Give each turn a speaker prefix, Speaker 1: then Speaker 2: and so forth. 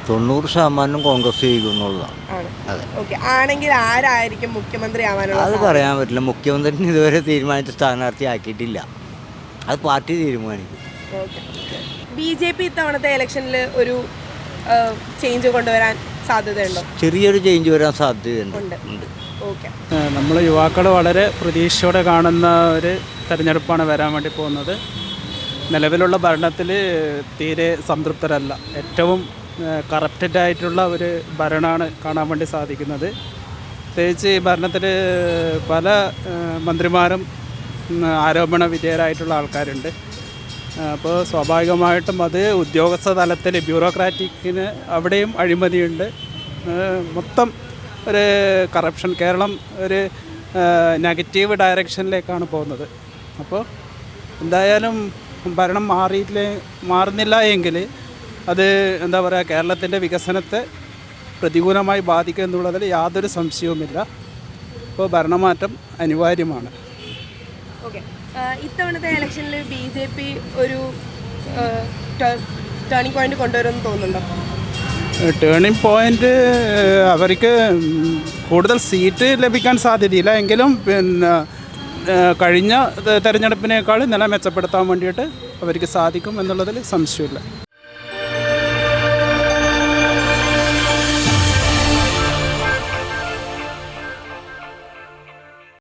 Speaker 1: 90% കോൺഗ്രസ് ജയിക്കുന്നുള്ളതാണ്.
Speaker 2: ആണ്.
Speaker 1: അതെ.
Speaker 2: ഓക്കെ. ആണെങ്കിൽ ആരായിരിക്കും മുഖ്യമന്ത്രി ആവാനുള്ള
Speaker 1: അത് പറയാൻ പറ്റില്ല. മുഖ്യമന്ത്രിന് ഇതുവരെ തീരുമാനിച്ച സ്ഥാനാർത്ഥി ആക്കിയിട്ടില്ല. അത് പാർട്ടി തീരുമാനിക്കും.
Speaker 2: ഓക്കെ. BJP ഇത്തവണത്തെ ഇലക്ഷനിൽ ഒരു ചേഞ്ച് കൊണ്ടുവരാൻ സാധ്യതയുണ്ടോ?
Speaker 1: ചെറിയൊരു ചേഞ്ച് വരാൻ സാധ്യതയുണ്ട്.
Speaker 2: ഉണ്ട്. ഓക്കെ.
Speaker 3: നമ്മൾ യുവാക്കൾ വളരെ പ്രതീക്ഷയോടെ കാണുന്ന ഒരു തെരഞ്ഞെടുപ്പാണ് വരാൻ വേണ്ടി പോകുന്നത്. നിലവിലുള്ള ഭരണത്തിൽ തീരെ സംതൃപ്തരല്ല. ഏറ്റവും കറപ്റ്റഡ് ആയിട്ടുള്ള ഒരു ഭരണമാണ് കാണാൻ വേണ്ടി സാധിക്കുന്നത്. പ്രത്യേകിച്ച് ഈ ഭരണത്തിൽ പല മന്ത്രിമാരും ആരോപണ വിധേയരായിട്ടുള്ള ആൾക്കാരുണ്ട്. അപ്പോൾ സ്വാഭാവികമായിട്ടും അത് ഉദ്യോഗസ്ഥ തലത്തിൽ ബ്യൂറോക്രാറ്റിക്കിന് അവിടെയും അഴിമതിയുണ്ട്. മൊത്തം ഒരു കറപ്ഷൻ. കേരളം ഒരു നെഗറ്റീവ് ഡയറക്ഷനിലേക്കാണ് പോകുന്നത്. അപ്പോൾ എന്തായാലും ഭരണം മാറുന്നില്ല എങ്കിൽ അത് എന്താ പറയുക, കേരളത്തിൻ്റെ വികസനത്തെ പ്രതികൂലമായി ബാധിക്കും എന്നുള്ളതിൽ യാതൊരു സംശയവുമില്ല. അപ്പോൾ ഭരണമാറ്റം അനിവാര്യമാണ്.
Speaker 2: ഓക്കെ. ഇത്തവണത്തെ ഇലക്ഷനിൽ BJP ഒരു ടേണിംഗ് പോയിന്റ് കൊണ്ടുവരുമെന്ന് തോന്നുന്നുണ്ടോ?
Speaker 3: ടേണിംഗ് പോയിൻ്റ് അവർക്ക് കൂടുതൽ സീറ്റ് ലഭിക്കാൻ സാധ്യതയില്ല. എങ്കിലും പിന്നെ കഴിഞ്ഞ തെരഞ്ഞെടുപ്പിനേക്കാൾ നില മെച്ചപ്പെടുത്താൻ വേണ്ടിയിട്ട് അവർക്ക് സാധിക്കും എന്നുള്ളതിൽ സംശയമില്ല.